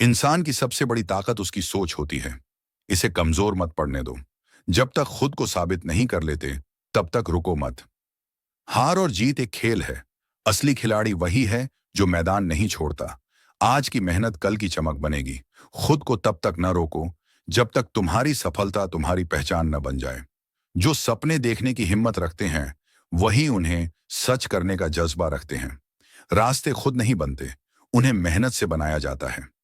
इंसान की सबसे बड़ी ताकत उसकी सोच होती है। इसे कमजोर मत पड़ने दो। जब तक खुद को साबित नहीं कर लेते, तब तक रुको मत। हार और जीत एक खेल है। असली खिलाड़ी वही है जो मैदान नहीं छोड़ता। आज की मेहनत कल की चमक बनेगी। खुद को तब तक न रोको जब तक तुम्हारी सफलता तुम्हारी पहचान न बन जाए। जो सपने देखने की हिम्मत रखते हैं, वही उन्हें सच करने का जज्बा रखते हैं। रास्ते खुद नहीं बनते, उन्हें मेहनत से बनाया जाता है।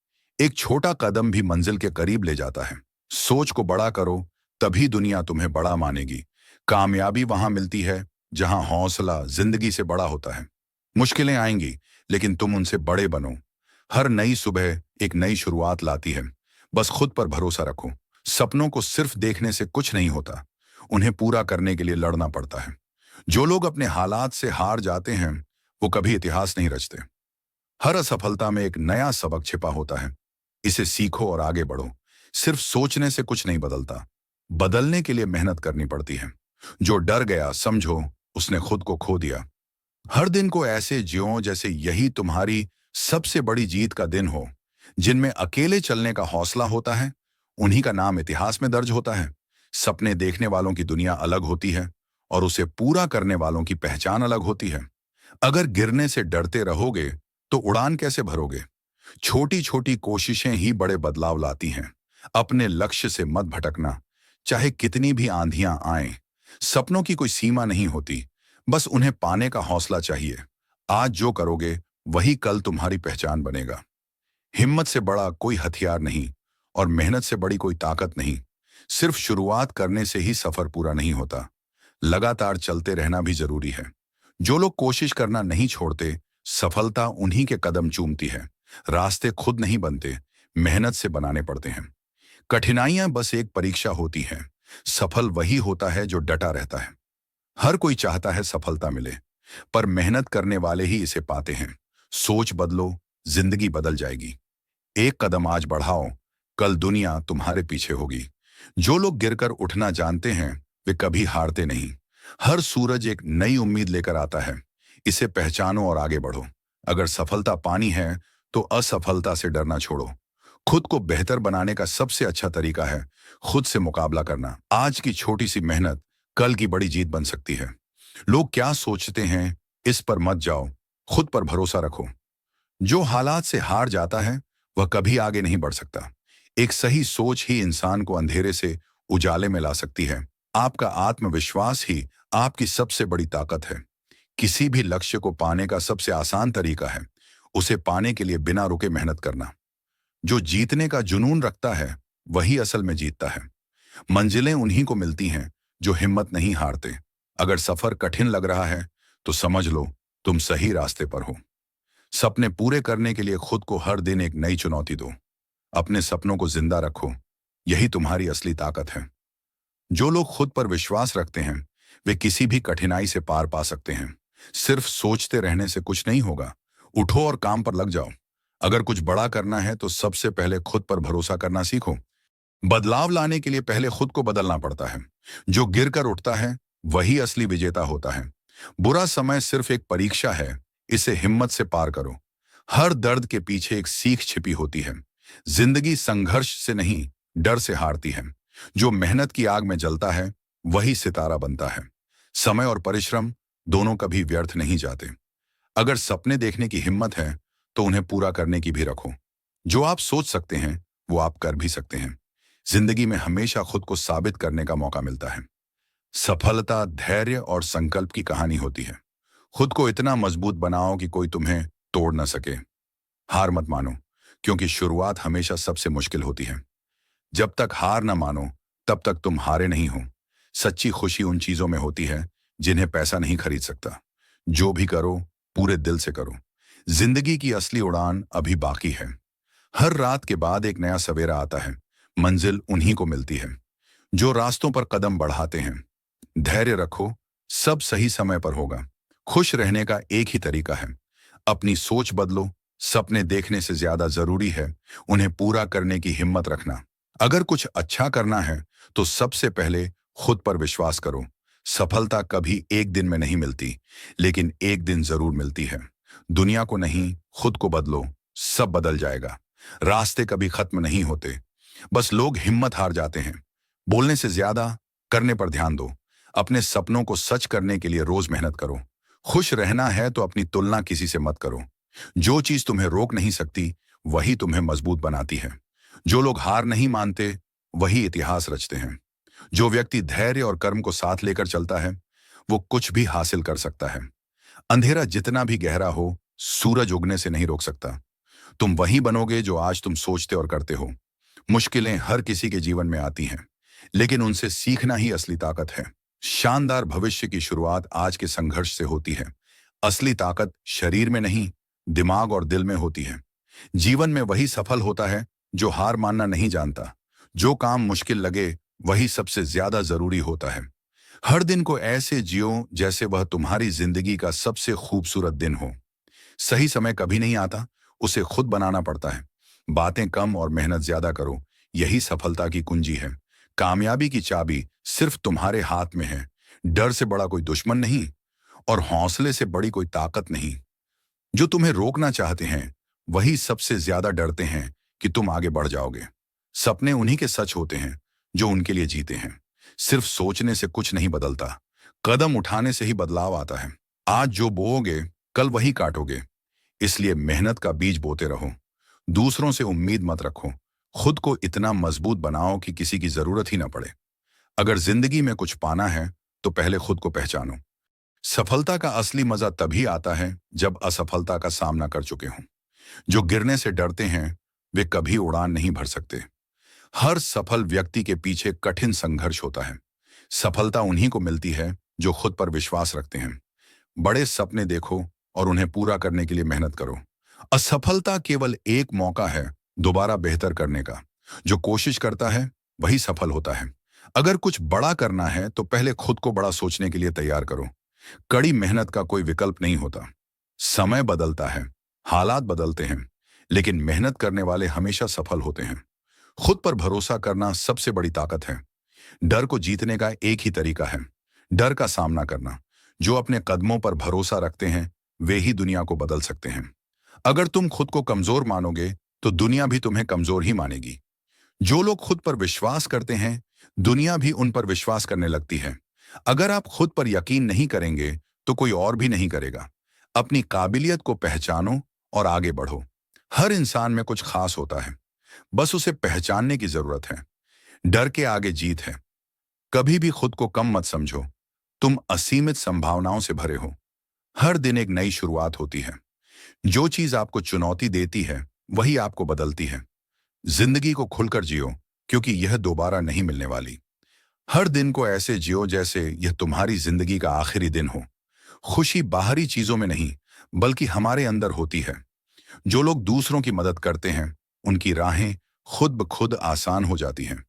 एक छोटा कदम भी मंजिल के करीब ले जाता है। सोच को बड़ा करो, तभी दुनिया तुम्हें बड़ा मानेगी। कामयाबी वहां मिलती है जहां हौसला जिंदगी से बड़ा होता है। मुश्किलें आएंगी, लेकिन तुम उनसे बड़े बनो। हर नई सुबह एक नई शुरुआत लाती है। बस खुद पर भरोसा रखो। सपनों को सिर्फ देखने से कुछ नहीं होता, उन्हें पूरा करने के लिए लड़ना पड़ता है। जो लोग अपने हालात से हार जाते हैं, वो कभी इतिहास नहीं रचते। हर असफलता में एक नया सबक छिपा होता है। इसे सीखो और आगे बढ़ो। सिर्फ सोचने से कुछ नहीं बदलता, बदलने के लिए मेहनत करनी पड़ती है। जो डर गया, समझो उसने खुद को खो दिया। हर दिन को ऐसे जियो जैसे यही तुम्हारी सबसे बड़ी जीत का दिन हो। जिनमें अकेले चलने का हौसला होता है, उन्हीं का नाम इतिहास में दर्ज होता है। सपने देखने वालों की दुनिया अलग होती है, और उसे पूरा करने वालों की पहचान अलग होती है। अगर गिरने से डरते रहोगे, तो उड़ान कैसे भरोगे? छोटी छोटी कोशिशें ही बड़े बदलाव लाती हैं। अपने लक्ष्य से मत भटकना, चाहे कितनी भी आंधियां आएं। सपनों की कोई सीमा नहीं होती, बस उन्हें पाने का हौसला चाहिए। आज जो करोगे, वही कल तुम्हारी पहचान बनेगा। हिम्मत से बड़ा कोई हथियार नहीं, और मेहनत से बड़ी कोई ताकत नहीं। सिर्फ शुरुआत करने से ही सफर पूरा नहीं होता, लगातार चलते रहना भी जरूरी है। जो लोग कोशिश करना नहीं छोड़ते, सफलता उन्हीं के कदम चूमती है। रास्ते खुद नहीं बनते, मेहनत से बनाने पड़ते हैं। कठिनाइयां बस एक परीक्षा होती हैं। सफल वही होता है जो डटा रहता है। हर कोई चाहता है सफलता मिले, पर मेहनत करने वाले ही इसे पाते हैं। सोच बदलो, जिंदगी बदल जाएगी। एक कदम आज बढ़ाओ, कल दुनिया तुम्हारे पीछे होगी। जो लोग गिरकर उठना जानते हैं, वे कभी हारते नहीं। हर सूरज एक नई उम्मीद लेकर आता है। इसे पहचानो और आगे बढ़ो। अगर सफलता पानी है, तो असफलता से डरना छोड़ो। खुद को बेहतर बनाने का सबसे अच्छा तरीका है खुद से मुकाबला करना। आज की छोटी सी मेहनत कल की बड़ी जीत बन सकती है। लोग क्या सोचते हैं, इस पर मत जाओ, खुद पर भरोसा रखो। जो हालात से हार जाता है, वह कभी आगे नहीं बढ़ सकता। एक सही सोच ही इंसान को अंधेरे से उजाले में ला सकती है। आपका आत्मविश्वास ही आपकी सबसे बड़ी ताकत है। किसी भी लक्ष्य को पाने का सबसे आसान तरीका है उसे पाने के लिए बिना रुके मेहनत करना। जो जीतने का जुनून रखता है, वही असल में जीतता है। मंजिलें उन्हीं को मिलती हैं जो हिम्मत नहीं हारते। अगर सफर कठिन लग रहा है, तो समझ लो तुम सही रास्ते पर हो। सपने पूरे करने के लिए खुद को हर दिन एक नई चुनौती दो। अपने सपनों को जिंदा रखो, यही तुम्हारी असली ताकत है। जो लोग खुद पर विश्वास रखते हैं, वे किसी भी कठिनाई से पार पा सकते हैं। सिर्फ सोचते रहने से कुछ नहीं होगा, उठो और काम पर लग जाओ। अगर कुछ बड़ा करना है, तो सबसे पहले खुद पर भरोसा करना सीखो। बदलाव लाने के लिए पहले खुद को बदलना पड़ता है। जो गिरकर उठता है, वही असली विजेता होता है। बुरा समय सिर्फ एक परीक्षा है, इसे हिम्मत से पार करो। हर दर्द के पीछे एक सीख छिपी होती है। जिंदगी संघर्ष से नहीं, डर से हारती है। जो मेहनत की आग में जलता है, वही सितारा बनता है। समय और परिश्रम दोनों कभी व्यर्थ नहीं जाते। अगर सपने देखने की हिम्मत है, तो उन्हें पूरा करने की भी रखो। जो आप सोच सकते हैं, वो आप कर भी सकते हैं। जिंदगी में हमेशा खुद को साबित करने का मौका मिलता है। सफलता धैर्य और संकल्प की कहानी होती है। खुद को इतना मजबूत बनाओ कि कोई तुम्हें तोड़ न सके। हार मत मानो, क्योंकि शुरुआत हमेशा सबसे मुश्किल होती है। जब तक हार न मानो, तब तक तुम हारे नहीं हो। सच्ची खुशी उन चीजों में होती है जिन्हें पैसा नहीं खरीद सकता। जो भी करो, पूरे दिल से करो। जिंदगी की असली उड़ान अभी बाकी है। हर रात के बाद एक नया सवेरा आता है। मंजिल उन्हीं को मिलती है जो रास्तों पर कदम बढ़ाते हैं। धैर्य रखो, सब सही समय पर होगा। खुश रहने का एक ही तरीका है, अपनी सोच बदलो। सपने देखने से ज्यादा जरूरी है उन्हें पूरा करने की हिम्मत रखना। अगर कुछ अच्छा करना है, तो सबसे पहले खुद पर विश्वास करो। सफलता कभी एक दिन में नहीं मिलती, लेकिन एक दिन जरूर मिलती है। दुनिया को नहीं, खुद को बदलो, सब बदल जाएगा। रास्ते कभी खत्म नहीं होते, बस लोग हिम्मत हार जाते हैं। बोलने से ज्यादा करने पर ध्यान दो। अपने सपनों को सच करने के लिए रोज मेहनत करो। खुश रहना है तो अपनी तुलना किसी से मत करो। जो चीज तुम्हें रोक नहीं सकती, वही तुम्हें मजबूत बनाती है। जो लोग हार नहीं मानते, वही इतिहास रचते हैं। जो व्यक्ति धैर्य और कर्म को साथ लेकर चलता है, वो कुछ भी हासिल कर सकता है। अंधेरा जितना भी गहरा हो, सूरज उगने से नहीं रोक सकता। तुम वही बनोगे जो आज तुम सोचते और करते हो। मुश्किलें हर किसी के जीवन में आती हैं, लेकिन उनसे सीखना ही असली ताकत है। शानदार भविष्य की शुरुआत आज के संघर्ष से होती है। असली ताकत शरीर में नहीं, दिमाग और दिल में होती है। जीवन में वही सफल होता है जो हार मानना नहीं जानता। जो काम मुश्किल लगे, वही सबसे ज्यादा जरूरी होता है। हर दिन को ऐसे जियो जैसे वह तुम्हारी जिंदगी का सबसे खूबसूरत दिन हो। सही समय कभी नहीं आता, उसे खुद बनाना पड़ता है। बातें कम और मेहनत ज्यादा करो, यही सफलता की कुंजी है। कामयाबी की चाबी सिर्फ तुम्हारे हाथ में है। डर से बड़ा कोई दुश्मन नहीं, और हौसले से बड़ी कोई ताकत नहीं। जो तुम्हें रोकना चाहते हैं, वही सबसे ज्यादा डरते हैं कि तुम आगे बढ़ जाओगे। सपने उन्हीं के सच होते हैं जो उनके लिए जीते हैं। सिर्फ सोचने से कुछ नहीं बदलता, कदम उठाने से ही बदलाव आता है। आज जो बोओगे, कल वही काटोगे। इसलिए मेहनत का बीज बोते रहो। दूसरों से उम्मीद मत रखो। खुद को इतना मजबूत बनाओ कि किसी की जरूरत ही ना पड़े। अगर जिंदगी में कुछ पाना है, तो पहले खुद को पहचानो। सफलता का असली मजा तभी आता है जब असफलता का सामना कर चुके हों। जो गिरने से डरते हैं, वे कभी उड़ान नहीं भर सकते। हर सफल व्यक्ति के पीछे कठिन संघर्ष होता है। सफलता उन्हीं को मिलती है जो खुद पर विश्वास रखते हैं। बड़े सपने देखो और उन्हें पूरा करने के लिए मेहनत करो। असफलता केवल एक मौका है दोबारा बेहतर करने का। जो कोशिश करता है, वही सफल होता है। अगर कुछ बड़ा करना है, तो पहले खुद को बड़ा सोचने के लिए तैयार करो। कड़ी मेहनत का कोई विकल्प नहीं होता। समय बदलता है, हालात बदलते हैं, लेकिन मेहनत करने वाले हमेशा सफल होते हैं। खुद पर भरोसा करना सबसे बड़ी ताकत है। डर को जीतने का एक ही तरीका है, डर का सामना करना। जो अपने कदमों पर भरोसा रखते हैं, वे ही दुनिया को बदल सकते हैं। अगर तुम खुद को कमजोर मानोगे, तो दुनिया भी तुम्हें कमजोर ही मानेगी। जो लोग खुद पर विश्वास करते हैं, दुनिया भी उन पर विश्वास करने लगती है। अगर आप खुद पर यकीन नहीं करेंगे, तो कोई और भी नहीं करेगा। अपनी काबिलियत को पहचानो और आगे बढ़ो। हर इंसान में कुछ खास होता है, बस उसे पहचानने की जरूरत है। डर के आगे जीत है। कभी भी खुद को कम मत समझो। तुम असीमित संभावनाओं से भरे हो। हर दिन एक नई शुरुआत होती है। जो चीज आपको चुनौती देती है, वही आपको बदलती है। जिंदगी को खुलकर जियो, क्योंकि यह दोबारा नहीं मिलने वाली। हर दिन को ऐसे जियो जैसे यह तुम्हारी जिंदगी का आखिरी दिन हो। खुशी बाहरी चीजों में नहीं, बल्कि हमारे अंदर होती है। जो लोग दूसरों की मदद करते हैं, उनकी राहें खुद ब खुद आसान हो जाती हैं।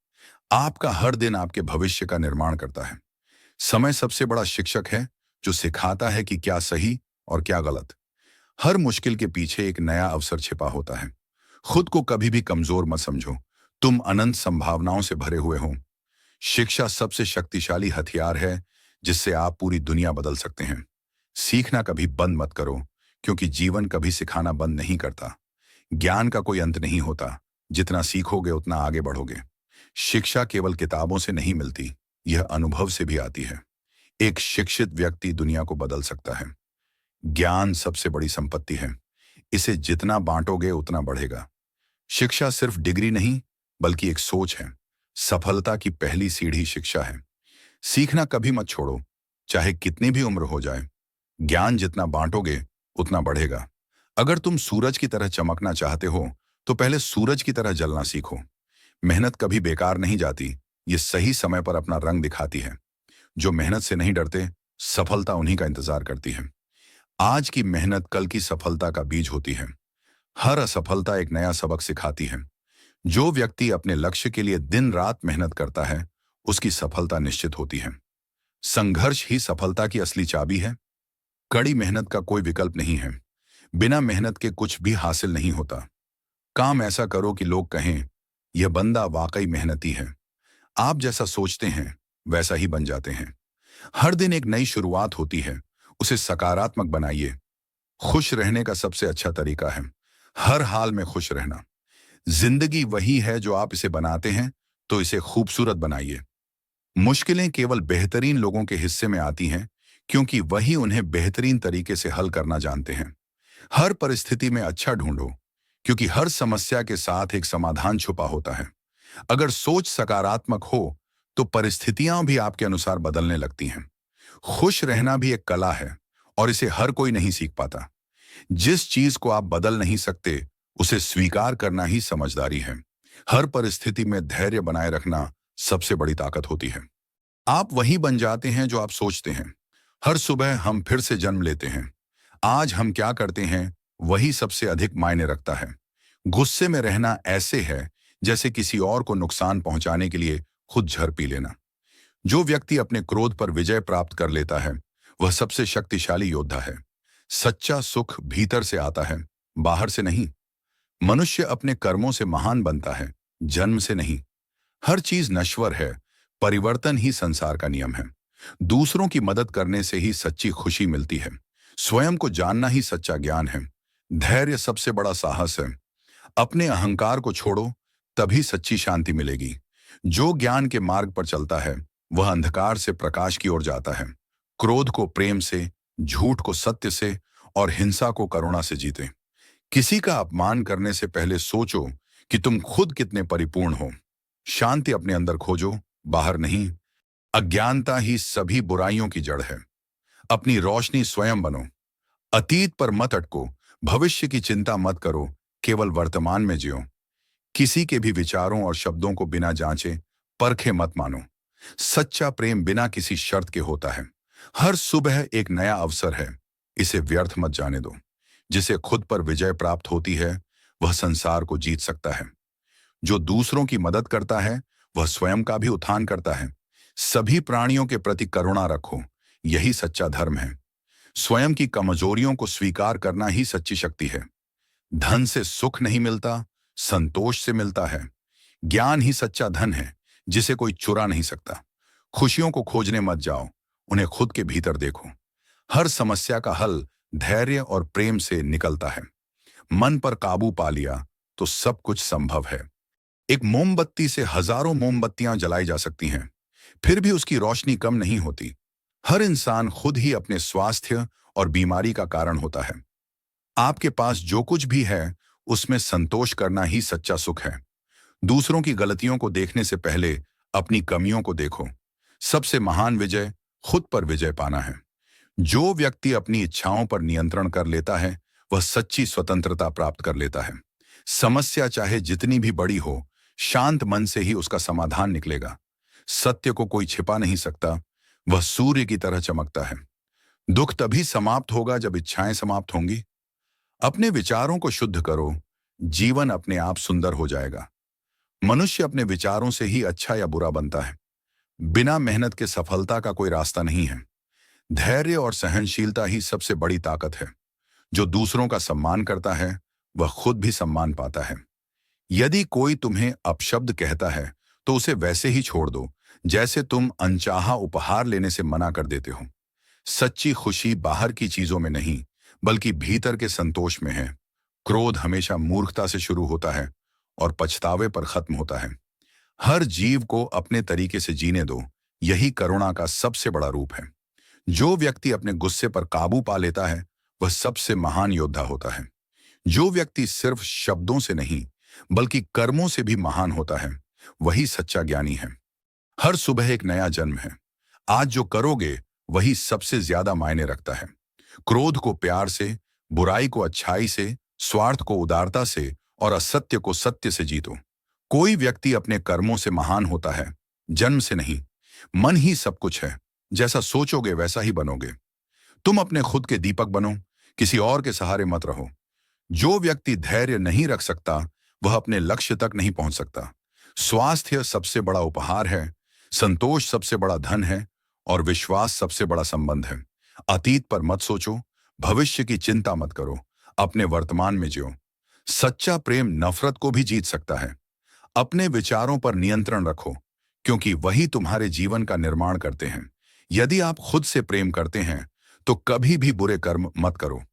आपका हर दिन आपके भविष्य का निर्माण करता है। समय सबसे बड़ा शिक्षक है, जो सिखाता है कि क्या सही और क्या गलत। हर मुश्किल के पीछे एक नया अवसर छिपा होता है। खुद को कभी भी कमजोर मत समझो। तुम अनंत संभावनाओं से भरे हुए हो। शिक्षा सबसे शक्तिशाली हथियार है, जिससे आप पूरी दुनिया बदल सकते हैं। सीखना कभी बंद मत करो, क्योंकि जीवन कभी सिखाना बंद नहीं करता। ज्ञान का कोई अंत नहीं होता। जितना सीखोगे, उतना आगे बढ़ोगे। शिक्षा केवल किताबों से नहीं मिलती, यह अनुभव से भी आती है। एक शिक्षित व्यक्ति दुनिया को बदल सकता है। ज्ञान सबसे बड़ी संपत्ति है। इसे जितना बांटोगे, उतना बढ़ेगा। शिक्षा सिर्फ डिग्री नहीं, बल्कि एक सोच है। सफलता की पहली सीढ़ी शिक्षा है। सीखना कभी मत छोड़ो, चाहे कितनी भी उम्र हो जाए। ज्ञान जितना बांटोगे, उतना बढ़ेगा। अगर तुम सूरज की तरह चमकना चाहते हो, तो पहले सूरज की तरह जलना सीखो। मेहनत कभी बेकार नहीं जाती, ये सही समय पर अपना रंग दिखाती है। जो मेहनत से नहीं डरते, सफलता उन्हीं का इंतजार करती है। आज की मेहनत कल की सफलता का बीज होती है। हर असफलता एक नया सबक सिखाती है। जो व्यक्ति अपने लक्ष्य के लिए दिन रात मेहनत करता है, उसकी सफलता निश्चित होती है। संघर्ष ही सफलता की असली चाबी है। कड़ी मेहनत का कोई विकल्प नहीं है। बिना मेहनत के कुछ भी हासिल नहीं होता। काम ऐसा करो कि लोग कहें, यह बंदा वाकई मेहनती है। आप जैसा सोचते हैं, वैसा ही बन जाते हैं। हर दिन एक नई शुरुआत होती है, उसे सकारात्मक बनाइए। खुश रहने का सबसे अच्छा तरीका है हर हाल में खुश रहना। जिंदगी वही है जो आप इसे बनाते हैं, तो इसे खूबसूरत बनाइए। मुश्किलें केवल बेहतरीन लोगों के हिस्से में आती हैं, क्योंकि वही उन्हें बेहतरीन तरीके से हल करना जानते हैं। हर परिस्थिति में अच्छा ढूंढो, क्योंकि हर समस्या के साथ एक समाधान छुपा होता है। अगर सोच सकारात्मक हो, तो परिस्थितियां भी आपके अनुसार बदलने लगती हैं। खुश रहना भी एक कला है, और इसे हर कोई नहीं सीख पाता। जिस चीज को आप बदल नहीं सकते, उसे स्वीकार करना ही समझदारी है। हर परिस्थिति में धैर्य बनाए रखना सबसे बड़ी ताकत होती है। आप वही बन जाते हैं जो आप सोचते हैं। हर सुबह हम फिर से जन्म लेते हैं। आज हम क्या करते हैं, वही सबसे अधिक मायने रखता है। गुस्से में रहना ऐसे है जैसे किसी और को नुकसान पहुंचाने के लिए खुद जहर पी लेना। जो व्यक्ति अपने क्रोध पर विजय प्राप्त कर लेता है, वह सबसे शक्तिशाली योद्धा है। सच्चा सुख भीतर से आता है, बाहर से नहीं। मनुष्य अपने कर्मों से महान बनता है, जन्म से नहीं। हर चीज नश्वर है, परिवर्तन ही संसार का नियम है। दूसरों की मदद करने से ही सच्ची खुशी मिलती है। स्वयं को जानना ही सच्चा ज्ञान है। धैर्य सबसे बड़ा साहस है। अपने अहंकार को छोड़ो, तभी सच्ची शांति मिलेगी। जो ज्ञान के मार्ग पर चलता है, वह अंधकार से प्रकाश की ओर जाता है। क्रोध को प्रेम से, झूठ को सत्य से और हिंसा को करुणा से जीते। किसी का अपमान करने से पहले सोचो कि तुम खुद कितने परिपूर्ण हो। शांति अपने अंदर खोजो, बाहर नहीं। अज्ञानता ही सभी बुराइयों की जड़ है। अपनी रोशनी स्वयं बनो। अतीत पर मत अटको, भविष्य की चिंता मत करो, केवल वर्तमान में जियो। किसी के भी विचारों और शब्दों को बिना जांचे परखे मत मानो। सच्चा प्रेम बिना किसी शर्त के होता है। हर सुबह एक नया अवसर है, इसे व्यर्थ मत जाने दो। जिसे खुद पर विजय प्राप्त होती है, वह संसार को जीत सकता है। जो दूसरों की मदद करता है, वह स्वयं का भी उत्थान करता है। सभी प्राणियों के प्रति करुणा रखो, यही सच्चा धर्म है। स्वयं की कमजोरियों को स्वीकार करना ही सच्ची शक्ति है। धन से सुख नहीं मिलता, संतोष से मिलता है। ज्ञान ही सच्चा धन है, जिसे कोई चुरा नहीं सकता। खुशियों को खोजने मत जाओ, उन्हें खुद के भीतर देखो। हर समस्या का हल धैर्य और प्रेम से निकलता है। मन पर काबू पा लिया तो सब कुछ संभव है। एक मोमबत्ती से हजारों मोमबत्तियां जलाई जा सकती हैं, फिर भी उसकी रोशनी कम नहीं होती। हर इंसान खुद ही अपने स्वास्थ्य और बीमारी का कारण होता है। आपके पास जो कुछ भी है, उसमें संतोष करना ही सच्चा सुख है। दूसरों की गलतियों को देखने से पहले अपनी कमियों को देखो। सबसे महान विजय खुद पर विजय पाना है। जो व्यक्ति अपनी इच्छाओं पर नियंत्रण कर लेता है, वह सच्ची स्वतंत्रता प्राप्त कर लेता है। समस्या चाहे जितनी भी बड़ी हो, शांत मन से ही उसका समाधान निकलेगा। सत्य को कोई छिपा नहीं सकता, वह सूर्य की तरह चमकता है। दुख तभी समाप्त होगा जब इच्छाएं समाप्त होंगी। अपने विचारों को शुद्ध करो, जीवन अपने आप सुंदर हो जाएगा। मनुष्य अपने विचारों से ही अच्छा या बुरा बनता है। बिना मेहनत के सफलता का कोई रास्ता नहीं है। धैर्य और सहनशीलता ही सबसे बड़ी ताकत है। जो दूसरों का सम्मान करता है, वह खुद भी सम्मान पाता है। यदि कोई तुम्हें अपशब्द कहता है, तो उसे वैसे ही छोड़ दो, जैसे तुम अनचाहा उपहार लेने से मना कर देते हो। सच्ची खुशी बाहर की चीजों में नहीं, बल्कि भीतर के संतोष में है। क्रोध हमेशा मूर्खता से शुरू होता है और पछतावे पर खत्म होता है। हर जीव को अपने तरीके से जीने दो, यही करुणा का सबसे बड़ा रूप है। जो व्यक्ति अपने गुस्से पर काबू पा लेता है, वह सबसे महान योद्धा होता है। जो व्यक्ति सिर्फ शब्दों से नहीं, बल्कि कर्मों से भी महान होता है, वही सच्चा ज्ञानी है। हर सुबह एक नया जन्म है। आज जो करोगे, वही सबसे ज्यादा मायने रखता है। क्रोध को प्यार से, बुराई को अच्छाई से, स्वार्थ को उदारता से और असत्य को सत्य से जीतो। कोई व्यक्ति अपने कर्मों से महान होता है, जन्म से नहीं। मन ही सब कुछ है, जैसा सोचोगे वैसा ही बनोगे। तुम अपने खुद के दीपक बनो, किसी और के सहारे मत रहो। जो व्यक्ति धैर्य नहीं रख सकता, वह अपने लक्ष्य तक नहीं पहुंच सकता। स्वास्थ्य सबसे बड़ा उपहार है, संतोष सबसे बड़ा धन है और विश्वास सबसे बड़ा संबंध है। अतीत पर मत सोचो, भविष्य की चिंता मत करो, अपने वर्तमान में जियो। सच्चा प्रेम नफरत को भी जीत सकता है। अपने विचारों पर नियंत्रण रखो, क्योंकि वही तुम्हारे जीवन का निर्माण करते हैं। यदि आप खुद से प्रेम करते हैं, तो कभी भी बुरे कर्म मत करो।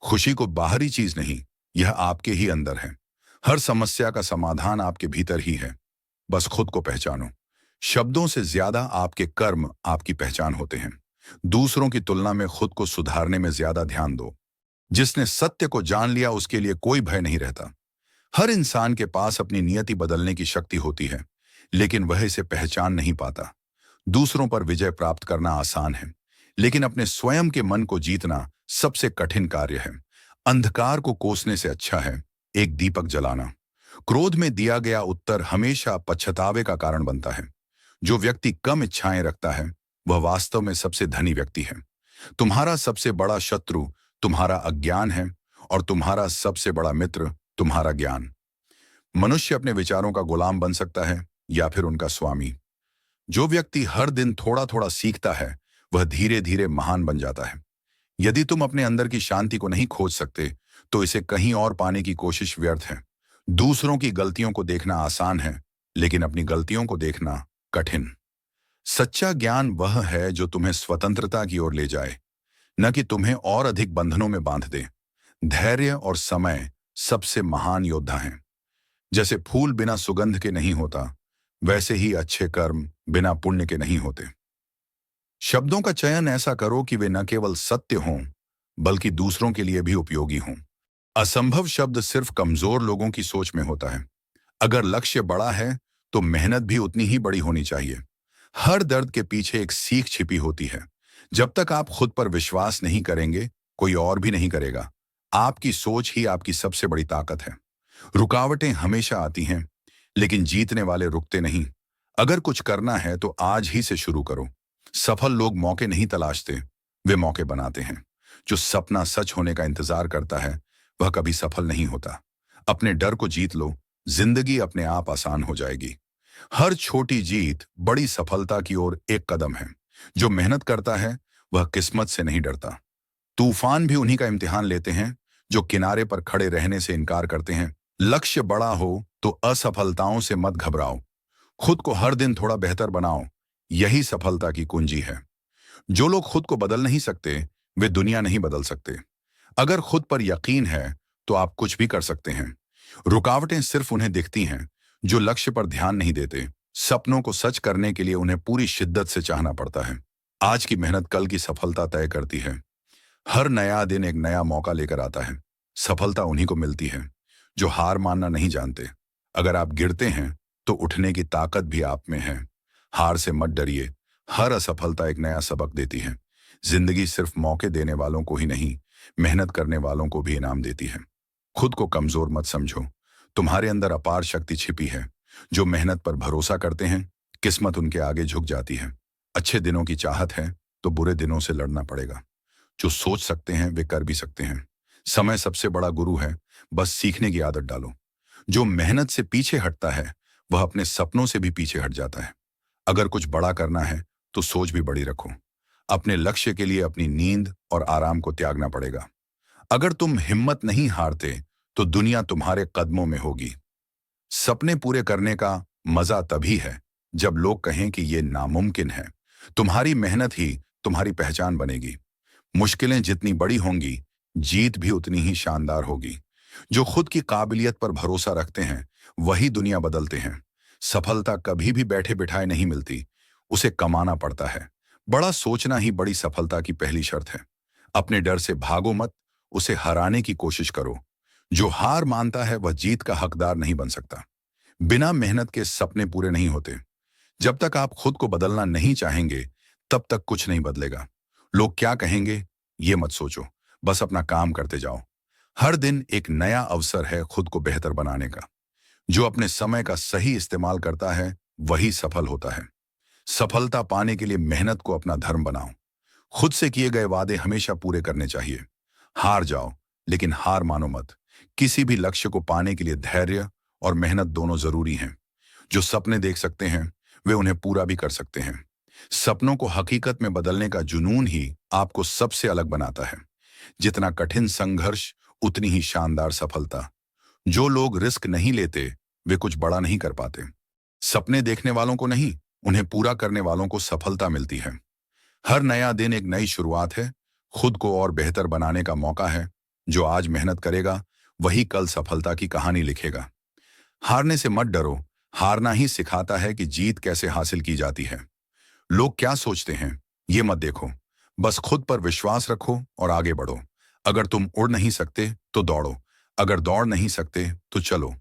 खुशी को बाहरी चीज नहीं, यह आपके ही अंदर है। हर समस्या का समाधान आपके भीतर ही है। बस खुद को पहचानो। शब्दों से ज्यादा आपके कर्म आपकी पहचान होते हैं। दूसरों की तुलना में खुद को सुधारने में ज्यादा ध्यान दो। जिसने सत्य को जान लिया उसके लिए कोई भय नहीं रहता। हर इंसान के पास अपनी नियति बदलने की शक्ति होती है, लेकिन वह इसे पहचान नहीं पाता। दूसरों पर विजय प्राप्त करना आसान है, लेकिन अपने स्वयं के मन को जीतना सबसे कठिन कार्य है। अंधकार को कोसने से अच्छा है एक दीपक जलाना। क्रोध में दिया गया उत्तर हमेशा पछतावे का कारण बनता है। जो व्यक्ति कम इच्छाएं रखता है वह वास्तव में सबसे धनी व्यक्ति है। तुम्हारा सबसे बड़ा शत्रु तुम्हारा अज्ञान है और तुम्हारा सबसे बड़ा मित्र तुम्हारा ज्ञान। मनुष्य अपने विचारों का गुलाम बन सकता है या फिर उनका स्वामी। जो व्यक्ति हर दिन थोड़ा थोड़ा सीखता है वह धीरे धीरे महान बन जाता है। यदि तुम अपने अंदर की शांति को नहीं खोज सकते तो इसे कहीं और पाने की कोशिश व्यर्थ है। दूसरों की गलतियों को देखना आसान है, लेकिन अपनी गलतियों को देखना कठिन। सच्चा ज्ञान वह है जो तुम्हें स्वतंत्रता की ओर ले जाए, न कि तुम्हें और अधिक बंधनों में बांध दे। धैर्य और समय सबसे महान योद्धा हैं। जैसे फूल बिना सुगंध के नहीं होता, वैसे ही अच्छे कर्म बिना पुण्य के नहीं होते। शब्दों का चयन ऐसा करो कि वे न केवल सत्य हों, बल्कि दूसरों के लिए भी उपयोगी हों। असंभव शब्द सिर्फ कमजोर लोगों की सोच में होता है। अगर लक्ष्य बड़ा है तो मेहनत भी उतनी ही बड़ी होनी चाहिए। हर दर्द के पीछे एक सीख छिपी होती है। जब तक आप खुद पर विश्वास नहीं करेंगे, कोई और भी नहीं करेगा। आपकी सोच ही आपकी सबसे बड़ी ताकत है। रुकावटें हमेशा आती हैं, लेकिन जीतने वाले रुकते नहीं। अगर कुछ करना है तो आज ही से शुरू करो। सफल लोग मौके नहीं तलाशते, वे मौके बनाते हैं। जो सपना सच होने का इंतजार करता है वह कभी सफल नहीं होता। अपने डर को जीत लो, जिंदगी अपने आप आसान हो जाएगी। हर छोटी जीत बड़ी सफलता की ओर एक कदम है। जो मेहनत करता है वह किस्मत से नहीं डरता। तूफान भी उन्हीं का इम्तिहान लेते हैं जो किनारे पर खड़े रहने से इनकार करते हैं। लक्ष्य बड़ा हो तो असफलताओं से मत घबराओ। खुद को हर दिन थोड़ा बेहतर बनाओ, यही सफलता की कुंजी है। जो लोग खुद को बदल नहीं सकते वे दुनिया नहीं बदल सकते। अगर खुद पर यकीन है तो आप कुछ भी कर सकते हैं। रुकावटें सिर्फ उन्हें दिखती हैं जो लक्ष्य पर ध्यान नहीं देते। सपनों को सच करने के लिए उन्हें पूरी शिद्दत से चाहना पड़ता है। आज की मेहनत कल की सफलता तय करती है। हर नया दिन एक नया मौका लेकर आता है। सफलता उन्हीं को मिलती है जो हार मानना नहीं जानते। अगर आप गिरते हैं तो उठने की ताकत भी आप में है। हार से मत डरिए, हर असफलता एक नया सबक देती है। जिंदगी सिर्फ मौके देने वालों को ही नहीं, मेहनत करने वालों को भी इनाम देती है। खुद को कमजोर मत समझो, तुम्हारे अंदर अपार शक्ति छिपी है। जो मेहनत पर भरोसा करते हैं, किस्मत उनके आगे झुक जाती है। अच्छे दिनों की चाहत है तो बुरे दिनों से लड़ना पड़ेगा। जो सोच सकते हैं वे कर भी सकते हैं। समय सबसे बड़ा गुरु है, बस सीखने की आदत डालो। जो मेहनत से पीछे हटता है वह अपने सपनों से भी पीछे हट जाता है। अगर कुछ बड़ा करना है तो सोच भी बड़ी रखो। अपने लक्ष्य के लिए अपनी नींद और आराम को त्यागना पड़ेगा। अगर तुम हिम्मत नहीं हारते तो दुनिया तुम्हारे कदमों में होगी। सपने पूरे करने का मजा तभी है जब लोग कहें कि ये नामुमकिन है। तुम्हारी मेहनत ही तुम्हारी पहचान बनेगी। मुश्किलें जितनी बड़ी होंगी, जीत भी उतनी ही शानदार होगी। जो खुद की काबिलियत पर भरोसा रखते हैं वही दुनिया बदलते हैं। सफलता कभी भी बैठे बिठाए नहीं मिलती, उसे कमाना पड़ता है। बड़ा सोचना ही बड़ी सफलता की पहली शर्त है। अपने डर से भागो मत, उसे हराने की कोशिश करो। जो हार मानता है वह जीत का हकदार नहीं बन सकता। बिना मेहनत के सपने पूरे नहीं होते। जब तक आप खुद को बदलना नहीं चाहेंगे तब तक कुछ नहीं बदलेगा। लोग क्या कहेंगे ये मत सोचो, बस अपना काम करते जाओ। हर दिन एक नया अवसर है खुद को बेहतर बनाने का। जो अपने समय का सही इस्तेमाल करता है वही सफल होता है। सफलता पाने के लिए मेहनत को अपना धर्म बनाओ। खुद से किए गए वादे हमेशा पूरे करने चाहिए। हार जाओ लेकिन हार मानो मत। किसी भी लक्ष्य को पाने के लिए धैर्य और मेहनत दोनों जरूरी हैं। जो सपने देख सकते हैं वे उन्हें पूरा भी कर सकते हैं। सपनों को हकीकत में बदलने का जुनून ही आपको सबसे अलग बनाता है। जितना कठिन संघर्ष उतनी ही शानदार सफलता। जो लोग रिस्क नहीं लेते वे कुछ बड़ा नहीं कर पाते। सपने देखने वालों को नहीं, उन्हें पूरा करने वालों को सफलता मिलती है। हर नया दिन एक नई शुरुआत है। खुद को और बेहतर बनाने का मौका है। जो आज मेहनत करेगा वही कल सफलता की कहानी लिखेगा। हारने से मत डरो। हारना ही सिखाता है कि जीत कैसे हासिल की जाती है। लोग क्या सोचते हैं ये मत देखो। बस खुद पर विश्वास रखो और आगे बढ़ो। अगर तुम उड़ नहीं सकते तो दौड़ो। अगर दौड़ नहीं सकते तो चलो।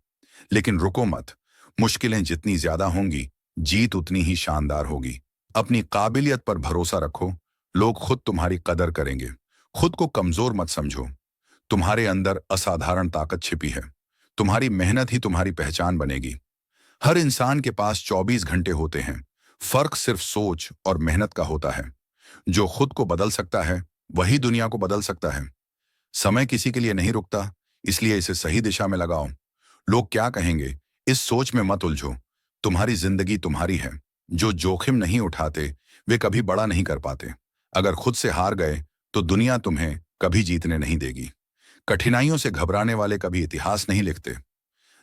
लेकिन रुको मत। मुश्किलें जितनी ज्यादा होंगी, जीत उतनी ही शानदार होगी। अपनी काबिलियत पर भरोसा रखो। लोग खुद तुम्हारी कदर करेंगे। खुद को कमजोर मत समझो। तुम्हारे अंदर असाधारण ताकत छिपी है। तुम्हारी मेहनत ही तुम्हारी पहचान बनेगी। हर इंसान के पास 24 घंटे होते हैं। फर्क सिर्फ सोच और मेहनत का होता है। जो खुद को बदल सकता है वही दुनिया को बदल सकता है। समय किसी के लिए नहीं रुकता, इसलिए इसे सही दिशा में लगाओ। लोग क्या कहेंगे इस सोच में मत उलझो। तुम्हारी जिंदगी तुम्हारी है। जो जोखिम नहीं उठाते वे कभी बड़ा नहीं कर पाते। अगर खुद से हार गए तो दुनिया तुम्हें कभी जीतने नहीं देगी। कठिनाइयों से घबराने वाले कभी इतिहास नहीं लिखते।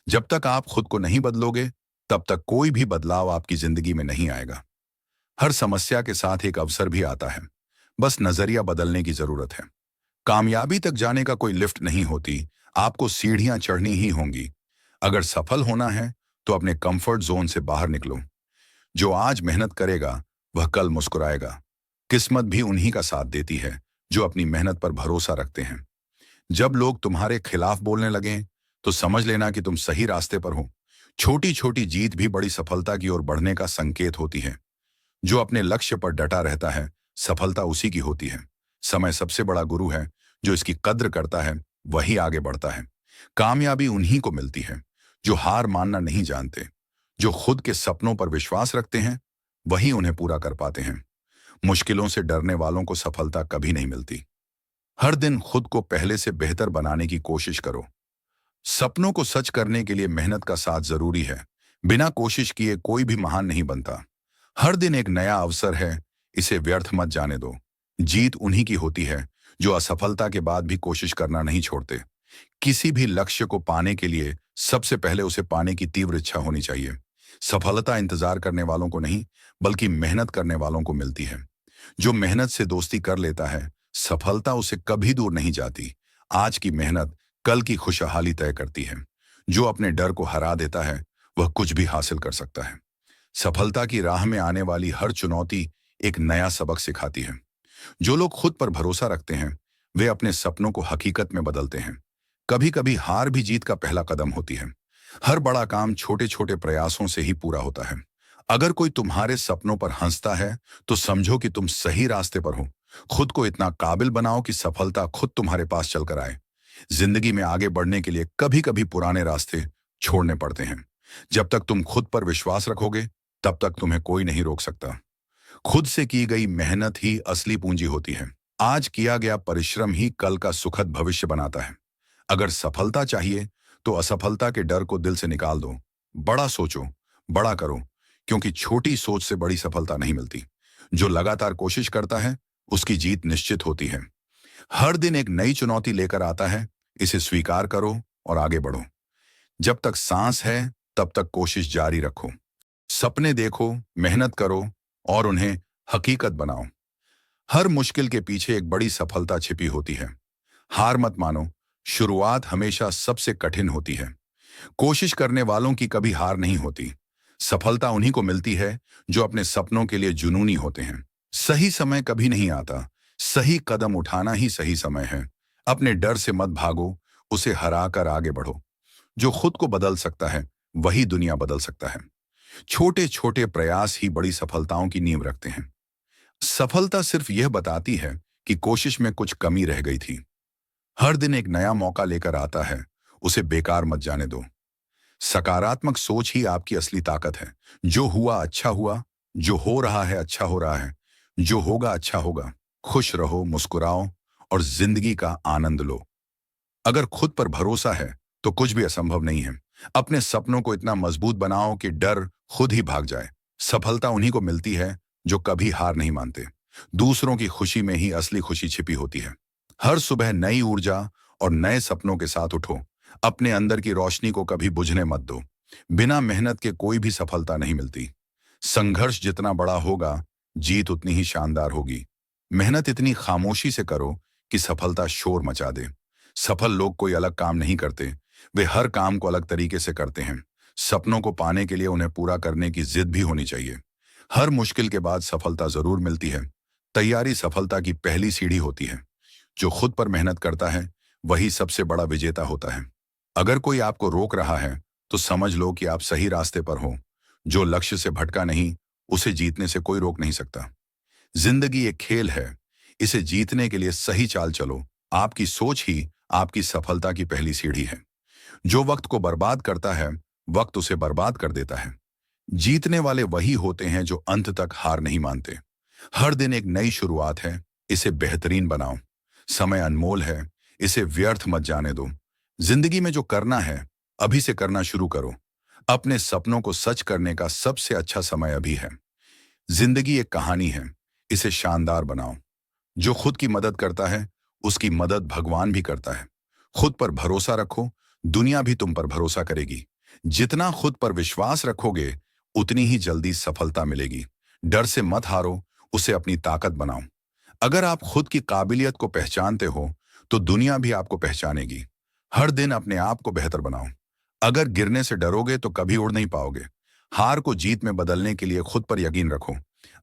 जब तक आप खुद को नहीं बदलोगे तब तक कोई भी बदलाव आपकी जिंदगी में नहीं आएगा। हर समस्या के साथ एक अवसर भी आता है। बस नजरिया बदलने की जरूरत है। कामयाबी तक जाने का कोई लिफ्ट नहीं होती। आपको सीढ़ियां चढ़नी ही होंगी। अगर सफल होना है तो अपने कंफर्ट जोन से बाहर निकलो। जो आज मेहनत करेगा वह कल मुस्कुराएगा। किस्मत भी उन्हीं का साथ देती है जो अपनी मेहनत पर भरोसा रखते हैं। जब लोग तुम्हारे खिलाफ बोलने लगें तो समझ लेना कि तुम सही रास्ते पर हो। छोटी छोटी जीत भी बड़ी सफलता की ओर बढ़ने का संकेत होती है। जो अपने लक्ष्य पर डटा रहता है सफलता उसी की होती है। समय सबसे बड़ा गुरु है। जो इसकी कद्र करता है वही आगे बढ़ता है। कामयाबी उन्हीं को मिलती है जो हार मानना नहीं जानते। जो खुद के सपनों पर विश्वास रखते हैं वही उन्हें पूरा कर पाते हैं। मुश्किलों से डरने वालों को सफलता कभी नहीं मिलती। हर दिन खुद को पहले से बेहतर बनाने की कोशिश करो। सपनों को सच करने के लिए मेहनत का साथ जरूरी है। बिना कोशिश किए कोई भी महान नहीं बनता। हर दिन एक नया अवसर है, इसे व्यर्थ मत जाने दो। जीत उन्हीं की होती है जो असफलता के बाद भी कोशिश करना नहीं छोड़ते। किसी भी लक्ष्य को पाने के लिए सबसे पहले उसे पाने की तीव्र इच्छा होनी चाहिए। सफलता इंतजार करने वालों को नहीं बल्कि मेहनत करने वालों को मिलती है। जो मेहनत से दोस्ती कर लेता है सफलता उसे कभी दूर नहीं जाती। आज की मेहनत कल की खुशहाली तय करती है। जो अपने डर को हरा देता है वह कुछ भी हासिल कर सकता है। सफलता की राह में आने वाली हर चुनौती एक नया सबक सिखाती है। जो लोग खुद पर भरोसा रखते हैं वे अपने सपनों को हकीकत में बदलते हैं। कभी कभी हार भी जीत का पहला कदम होती है। हर बड़ा काम छोटे छोटे प्रयासों से ही पूरा होता है। अगर कोई तुम्हारे सपनों पर हंसता है तो समझो कि तुम सही रास्ते पर हो। खुद को इतना काबिल बनाओ कि सफलता खुद तुम्हारे पास चलकर आए। जिंदगी में आगे बढ़ने के लिए कभी कभी पुराने रास्ते छोड़ने पड़ते हैं। जब तक तुम खुद पर विश्वास रखोगे तब तक तुम्हें कोई नहीं रोक सकता। खुद से की गई मेहनत ही असली पूंजी होती है। आज किया गया परिश्रम ही कल का सुखद भविष्य बनाता है। अगर सफलता चाहिए तो असफलता के डर को दिल से निकाल दो। बड़ा सोचो, बड़ा करो, क्योंकि छोटी सोच से बड़ी सफलता नहीं मिलती। जो लगातार कोशिश करता है उसकी जीत निश्चित होती है। हर दिन एक नई चुनौती लेकर आता है, इसे स्वीकार करो और आगे बढ़ो। जब तक सांस है तब तक कोशिश जारी रखो। सपने देखो, मेहनत करो और उन्हें हकीकत बनाओ। हर मुश्किल के पीछे एक बड़ी सफलता छिपी होती है। हार मत मानो, शुरुआत हमेशा सबसे कठिन होती है। कोशिश करने वालों की कभी हार नहीं होती। सफलता उन्हीं को मिलती है जो अपने सपनों के लिए जुनूनी होते हैं। सही समय कभी नहीं आता, सही कदम उठाना ही सही समय है। अपने डर से मत भागो, उसे हराकर आगे बढ़ो। जो खुद को बदल सकता है वही दुनिया बदल सकता है। छोटे छोटे प्रयास ही बड़ी सफलताओं की नींव रखते हैं। सफलता सिर्फ यह बताती है कि कोशिश में कुछ कमी रह गई थी। हर दिन एक नया मौका लेकर आता है, उसे बेकार मत जाने दो। सकारात्मक सोच ही आपकी असली ताकत है। जो हुआ अच्छा हुआ, जो हो रहा है अच्छा हो रहा है, जो होगा अच्छा होगा। खुश रहो, मुस्कुराओ और जिंदगी का आनंद लो। अगर खुद पर भरोसा है तो कुछ भी असंभव नहीं है। अपने सपनों को इतना मजबूत बनाओ कि डर खुद ही भाग जाए। सफलता उन्हीं को मिलती है जो कभी हार नहीं मानते। दूसरों की खुशी में ही असली खुशी छिपी होती है। हर सुबह नई ऊर्जा और नए सपनों के साथ उठो। अपने अंदर की रोशनी को कभी बुझने मत दो। बिना मेहनत के कोई भी सफलता नहीं मिलती। संघर्ष जितना बड़ा होगा जीत उतनी ही शानदार होगी। मेहनत इतनी खामोशी से करो कि सफलता शोर मचा दे। सफल लोग कोई अलग काम नहीं करते, वे हर काम को अलग तरीके से करते हैं। सपनों को पाने के लिए उन्हें पूरा करने की जिद भी होनी चाहिए। हर मुश्किल के बाद सफलता जरूर मिलती है। तैयारी सफलता की पहली सीढ़ी होती है। जो खुद पर मेहनत करता है वही सबसे बड़ा विजेता होता है। अगर कोई आपको रोक रहा है तो समझ लो कि आप सही रास्ते पर हो। जो लक्ष्य से भटका नहीं, उसे जीतने से कोई रोक नहीं सकता। जिंदगी एक खेल है, इसे जीतने के लिए सही चाल चलो। आपकी सोच ही आपकी सफलता की पहली सीढ़ी है। जो वक्त को बर्बाद करता है, वक्त उसे बर्बाद कर देता है। जीतने वाले वही होते हैं जो अंत तक हार नहीं मानते। हर दिन एक नई शुरुआत है, इसे बेहतरीन बनाओ। समय अनमोल है, इसे व्यर्थ मत जाने दो। जिंदगी में जो करना है, अभी से करना शुरू करो। अपने सपनों को सच करने का सबसे अच्छा समय अभी है। जिंदगी एक कहानी है, इसे शानदार बनाओ। जो खुद की मदद करता है, उसकी मदद भगवान भी करता है। खुद पर भरोसा रखो, दुनिया भी तुम पर भरोसा करेगी। जितना खुद पर विश्वास रखोगे, उतनी ही जल्दी सफलता मिलेगी। डर से मत हारो, उसे अपनी ताकत बनाओ। अगर आप खुद की काबिलियत को पहचानते हो, तो दुनिया भी आपको पहचानेगी। हर दिन अपने आप को बेहतर बनाओ। अगर गिरने से डरोगे तो कभी उड़ नहीं पाओगे। हार को जीत में बदलने के लिए खुद पर यकीन रखो।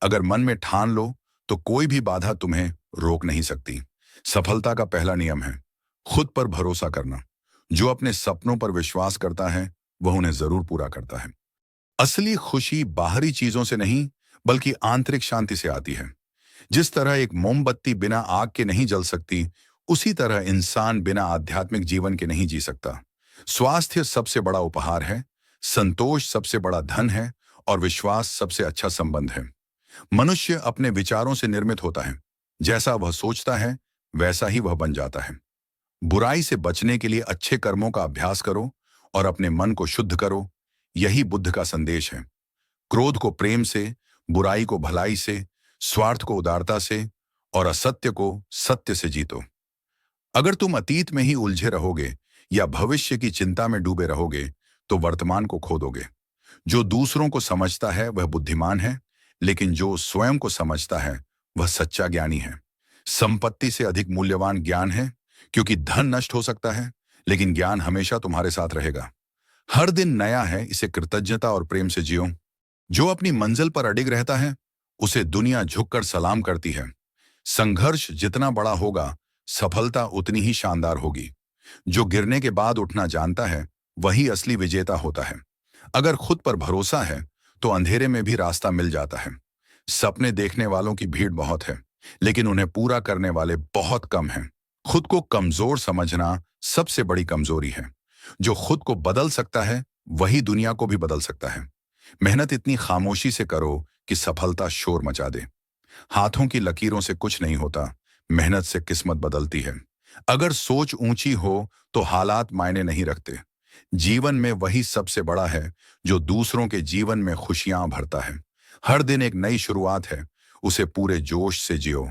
अगर मन में ठान लो, तो कोई भी बाधा तुम्हें रोक नहीं सकती। सफलता का पहला नियम है खुद पर भरोसा करना। जो अपने सपनों पर विश्वास करता है, वह उन्हें जरूर पूरा करता है। असली खुशी बाहरी चीजों से नहीं, बल्कि आंतरिक शांति से आती है। जिस तरह एक मोमबत्ती बिना आग के नहीं जल सकती, उसी तरह इंसान बिना आध्यात्मिक जीवन के नहीं जी सकता। स्वास्थ्य सबसे बड़ा उपहार है, संतोष सबसे बड़ा धन है, और विश्वास सबसे अच्छा संबंध है। मनुष्य अपने विचारों से निर्मित होता है। जैसा वह सोचता है, वैसा ही वह बन जाता है। बुराई से बचने के लिए अच्छे कर्मों का अभ्यास करो और अपने मन को शुद्ध करो। यही बुद्ध का संदेश है। क्रोध को प्रेम से, बुराई को भलाई से, स्वार्थ को उदारता से और असत्य को सत्य से जीतो। अगर तुम अतीत में ही उलझे रहोगे या भविष्य की चिंता में डूबे रहोगे, तो वर्तमान को खो दोगे। जो दूसरों को समझता है वह बुद्धिमान है, लेकिन जो स्वयं को समझता है वह सच्चा ज्ञानी है। संपत्ति से अधिक मूल्यवान ज्ञान है, क्योंकि धन नष्ट हो सकता है, लेकिन ज्ञान हमेशा तुम्हारे साथ रहेगा। हर दिन नया है, इसे कृतज्ञता और प्रेम से जियो। जो अपनी मंजिल पर अडिग रहता है, उसे दुनिया झुककर सलाम करती है। संघर्ष जितना बड़ा होगा, सफलता उतनी ही शानदार होगी। जो गिरने के बाद उठना जानता है, वही असली विजेता होता है। अगर खुद पर भरोसा है, तो अंधेरे में भी रास्ता मिल जाता है। सपने देखने वालों की भीड़ बहुत है, लेकिन उन्हें पूरा करने वाले बहुत कम हैं। खुद को कमजोर समझना सबसे बड़ी कमजोरी है। जो खुद को बदल सकता है, वही दुनिया को भी बदल सकता है। मेहनत इतनी खामोशी से करो कि सफलता शोर मचा दे। हाथों की लकीरों से कुछ नहीं होता, मेहनत से किस्मत बदलती है। अगर सोच ऊंची हो, तो हालात मायने नहीं रखते। जीवन में वही सबसे बड़ा है जो दूसरों के जीवन में खुशियां भरता है। हर दिन एक नई शुरुआत है, उसे पूरे जोश से जियो।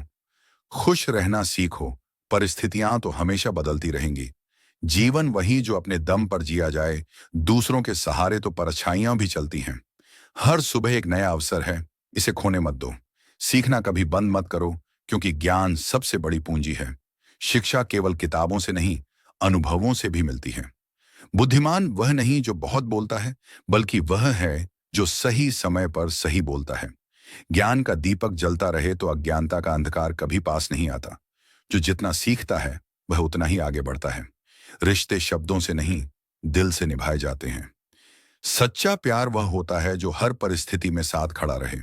खुश रहना सीखो, परिस्थितियां तो हमेशा बदलती रहेंगी। जीवन वही जो अपने दम पर जिया जाए, दूसरों के सहारे तो परछाइयां भी चलती हैं। हर सुबह एक नया अवसर है, इसे खोने मत दो। सीखना कभी बंद मत करो, क्योंकि ज्ञान सबसे बड़ी पूंजी है। शिक्षा केवल किताबों से नहीं, अनुभवों से भी मिलती है। बुद्धिमान वह नहीं जो बहुत बोलता है, बल्कि वह है जो सही समय पर सही बोलता है। ज्ञान का दीपक जलता रहे तो अज्ञानता का अंधकार कभी पास नहीं आता। जो जितना सीखता है, वह उतना ही आगे बढ़ता है। रिश्ते शब्दों से नहीं, दिल से निभाए जाते हैं। सच्चा प्यार वह होता है जो हर परिस्थिति में साथ खड़ा रहे।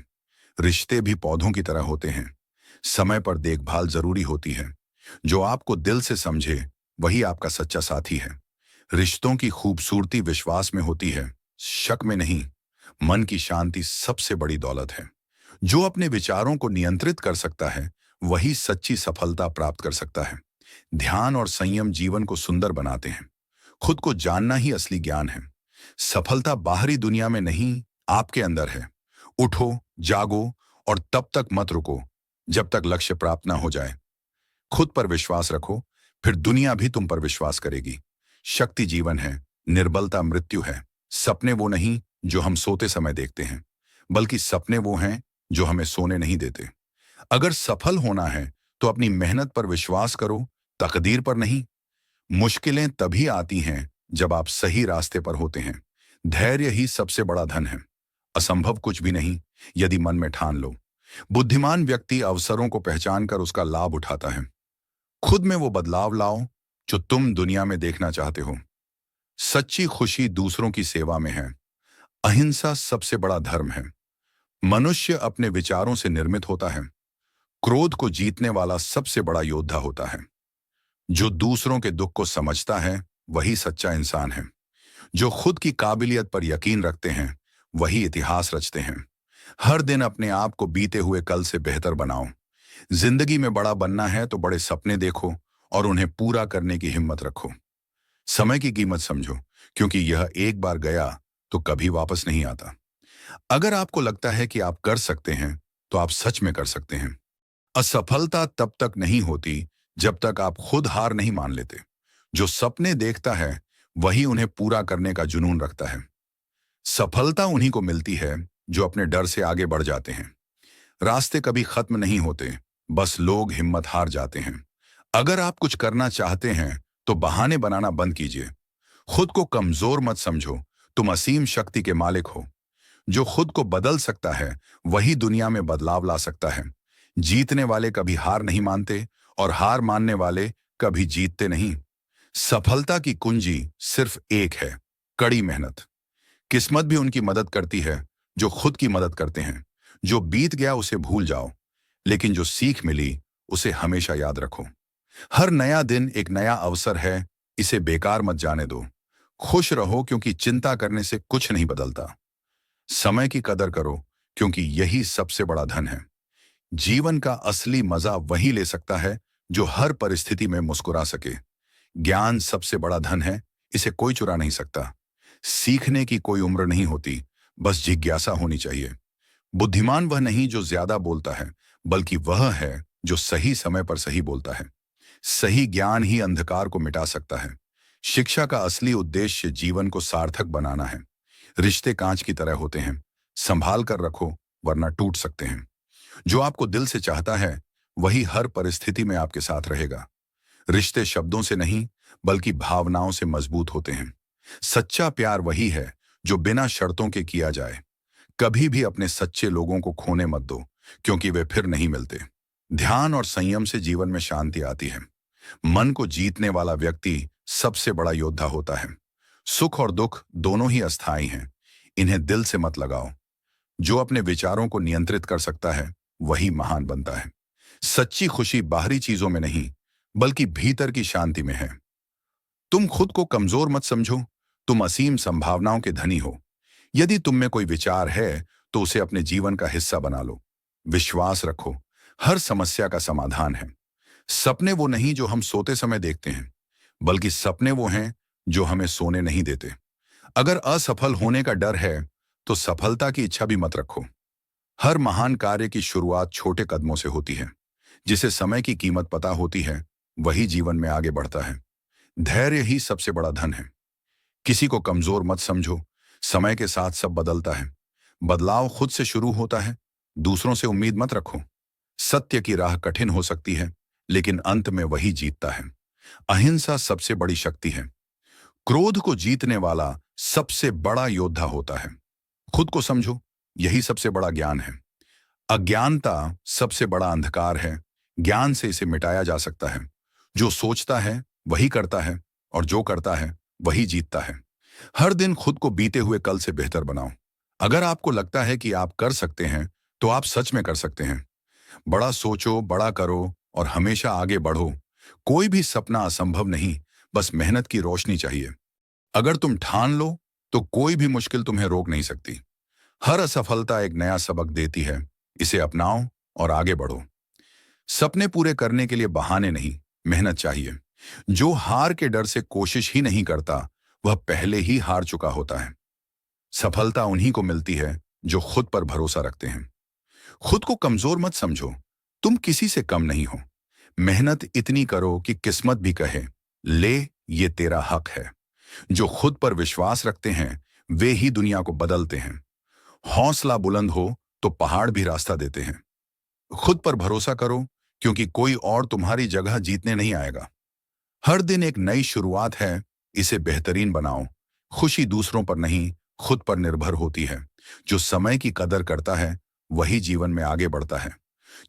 रिश्ते भी पौधों की तरह होते हैं, समय पर देखभाल जरूरी होती है। जो आपको दिल से समझे, वही आपका सच्चा साथी है। रिश्तों की खूबसूरती विश्वास में होती है, शक में नहीं। मन की शांति सबसे बड़ी दौलत है। जो अपने विचारों को नियंत्रित कर सकता है, वही सच्ची सफलता प्राप्त कर सकता है। ध्यान और संयम जीवन को सुंदर बनाते हैं। खुद को जानना ही असली ज्ञान है। सफलता बाहरी दुनिया में नहीं, आपके अंदर है। उठो, जागो और तब तक मत रुको जब तक लक्ष्य प्राप्त ना हो जाए। खुद पर विश्वास रखो, फिर दुनिया भी तुम पर विश्वास करेगी। शक्ति जीवन है, निर्बलता मृत्यु है। सपने वो नहीं जो हम सोते समय देखते हैं, बल्कि सपने वो हैं जो हमें सोने नहीं देते। अगर सफल होना है, तो अपनी मेहनत पर विश्वास करो, तकदीर पर नहीं। मुश्किलें तभी आती हैं जब आप सही रास्ते पर होते हैं। धैर्य ही सबसे बड़ा धन है। असंभव कुछ भी नहीं यदि मन में ठान लो। बुद्धिमान व्यक्ति अवसरों को पहचानकर उसका लाभ उठाता है। खुद में वो बदलाव लाओ जो तुम दुनिया में देखना चाहते हो। सच्ची खुशी दूसरों की सेवा में है। अहिंसा सबसे बड़ा धर्म है। मनुष्य अपने विचारों से निर्मित होता है। क्रोध को जीतने वाला सबसे बड़ा योद्धा होता है। जो दूसरों के दुख को समझता है वही सच्चा इंसान है। जो खुद की काबिलियत पर यकीन रखते हैं वही इतिहास रचते हैं। हर दिन अपने आप को बीते हुए कल से बेहतर बनाओ। जिंदगी में बड़ा बनना है तो बड़े सपने देखो और उन्हें पूरा करने की हिम्मत रखो। समय की कीमत समझो, क्योंकि यह एक बार गया तो कभी वापस नहीं आता। अगर आपको लगता है कि आप कर सकते हैं तो आप सच में कर सकते हैं। असफलता तब तक नहीं होती जब तक आप खुद हार नहीं मान लेते। जो सपने देखता है वही उन्हें पूरा करने का जुनून रखता है। सफलता उन्हीं को मिलती है जो अपने डर से आगे बढ़ जाते हैं। रास्ते कभी खत्म नहीं होते, बस लोग हिम्मत हार जाते हैं। अगर आप कुछ करना चाहते हैं तो बहाने बनाना बंद कीजिए। खुद को कमजोर मत समझो, तुम असीम शक्ति के मालिक हो। जो खुद को बदल सकता है वही दुनिया में बदलाव ला सकता है। जीतने वाले कभी हार नहीं मानते और हार मानने वाले कभी जीतते नहीं। सफलता की कुंजी सिर्फ एक है, कड़ी मेहनत। किस्मत भी उनकी मदद करती है जो खुद की मदद करते हैं। जो बीत गया उसे भूल जाओ, लेकिन जो सीख मिली उसे हमेशा याद रखो। हर नया दिन एक नया अवसर है, इसे बेकार मत जाने दो। खुश रहो क्योंकि चिंता करने से कुछ नहीं बदलता। समय की कदर करो क्योंकि यही सबसे बड़ा धन है। जीवन का असली मजा वही ले सकता है जो हर परिस्थिति में मुस्कुरा सके। ज्ञान सबसे बड़ा धन है, इसे कोई चुरा नहीं सकता। सीखने की कोई उम्र नहीं होती, बस जिज्ञासा होनी चाहिए। बुद्धिमान वह नहीं जो ज्यादा बोलता है, बल्कि वह है जो सही समय पर सही बोलता है। सही ज्ञान ही अंधकार को मिटा सकता है। शिक्षा का असली उद्देश्य जीवन को सार्थक बनाना है। रिश्ते कांच की तरह होते हैं, संभाल कर रखो वरना टूट सकते हैं। जो आपको दिल से चाहता है वही हर परिस्थिति में आपके साथ रहेगा। रिश्ते शब्दों से नहीं बल्कि भावनाओं से मजबूत होते हैं। सच्चा प्यार वही है जो बिना शर्तों के किया जाए। कभी भी अपने सच्चे लोगों को खोने मत दो, क्योंकि वे फिर नहीं मिलते। ध्यान और संयम से जीवन में शांति आती है। मन को जीतने वाला व्यक्ति सबसे बड़ा योद्धा होता है। सुख और दुख दोनों ही अस्थायी हैं, इन्हें दिल से मत लगाओ। जो अपने विचारों को नियंत्रित कर सकता है वही महान बनता है। सच्ची खुशी बाहरी चीजों में नहीं बल्कि भीतर की शांति में है। तुम खुद को कमजोर मत समझो, तुम असीम संभावनाओं के धनी हो। यदि तुम में कोई विचार है तो उसे अपने जीवन का हिस्सा बना लो। विश्वास रखो, हर समस्या का समाधान है। सपने वो नहीं जो हम सोते समय देखते हैं, बल्कि सपने वो हैं जो हमें सोने नहीं देते। अगर असफल होने का डर है तो सफलता की इच्छा भी मत रखो। हर महान कार्य की शुरुआत छोटे कदमों से होती है। जिसे समय की कीमत पता होती है वही जीवन में आगे बढ़ता है। धैर्य ही सबसे बड़ा धन है। किसी को कमजोर मत समझो, समय के साथ सब बदलता है। बदलाव खुद से शुरू होता है, दूसरों से उम्मीद मत रखो। सत्य की राह कठिन हो सकती है, लेकिन अंत में वही जीतता है। अहिंसा सबसे बड़ी शक्ति है। क्रोध को जीतने वाला सबसे बड़ा योद्धा होता है। खुद को समझो, यही सबसे बड़ा ज्ञान है। अज्ञानता सबसे बड़ा अंधकार है, ज्ञान से इसे मिटाया जा सकता है। जो सोचता है वही करता है और जो करता है वही जीतता है। हर दिन खुद को बीते हुए कल से बेहतर बनाओ। अगर आपको लगता है कि आप कर सकते हैं तो आप सच में कर सकते हैं। बड़ा सोचो, बड़ा करो और हमेशा आगे बढ़ो। कोई भी सपना असंभव नहीं, बस मेहनत की रोशनी चाहिए। अगर तुम ठान लो तो कोई भी मुश्किल तुम्हें रोक नहीं सकती। हर असफलता एक नया सबक देती है, इसे अपनाओ और आगे बढ़ो। सपने पूरे करने के लिए बहाने नहीं, मेहनत चाहिए। जो हार के डर से कोशिश ही नहीं करता वह पहले ही हार चुका होता है। सफलता उन्हीं को मिलती है जो खुद पर भरोसा रखते हैं। खुद को कमजोर मत समझो, तुम किसी से कम नहीं हो। मेहनत इतनी करो कि किस्मत भी कहे, ले ये तेरा हक है। जो खुद पर विश्वास रखते हैं वे ही दुनिया को बदलते हैं। हौसला बुलंद हो तो पहाड़ भी रास्ता देते हैं। खुद पर भरोसा करो, क्योंकि कोई और तुम्हारी जगह जीतने नहीं आएगा। हर दिन एक नई शुरुआत है, इसे बेहतरीन बनाओ। खुशी दूसरों पर नहीं खुद पर निर्भर होती है। जो समय की कदर करता है वही जीवन में आगे बढ़ता है।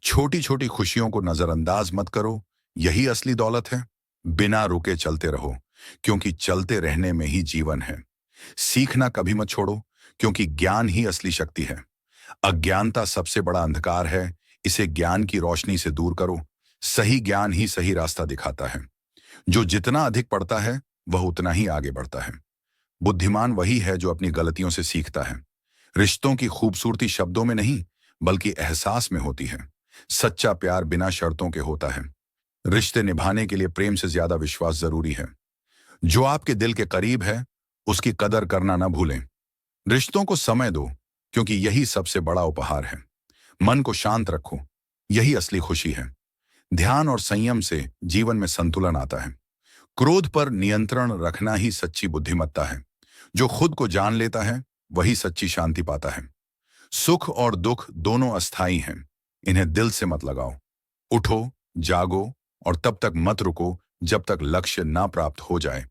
छोटी छोटी खुशियों को नजरअंदाज मत करो, यही असली दौलत है। बिना रुके चलते रहो, क्योंकि चलते रहने में ही जीवन है। सीखना कभी मत छोड़ो, क्योंकि ज्ञान ही असली शक्ति है। अज्ञानता सबसे बड़ा अंधकार है, इसे ज्ञान की रोशनी से दूर करो। सही ज्ञान ही सही रास्ता दिखाता है। जो जितना अधिक पढ़ता है वह उतना ही आगे बढ़ता है। बुद्धिमान वही है जो अपनी गलतियों से सीखता है। रिश्तों की खूबसूरती शब्दों में नहीं, बल्कि एहसास में होती है। सच्चा प्यार बिना शर्तों के होता है। रिश्ते निभाने के लिए प्रेम से ज्यादा विश्वास जरूरी है। जो आपके दिल के करीब है उसकी कदर करना ना भूलें। रिश्तों को समय दो, क्योंकि यही सबसे बड़ा उपहार है। मन को शांत रखो, यही असली खुशी है। ध्यान और संयम से जीवन में संतुलन आता है। क्रोध पर नियंत्रण रखना ही सच्ची बुद्धिमत्ता है। जो खुद को जान लेता है वही सच्ची शांति पाता है। सुख और दुख दोनों अस्थायी हैं, इन्हें दिल से मत लगाओ। उठो, जागो और तब तक मत रुको जब तक लक्ष्य ना प्राप्त हो जाए।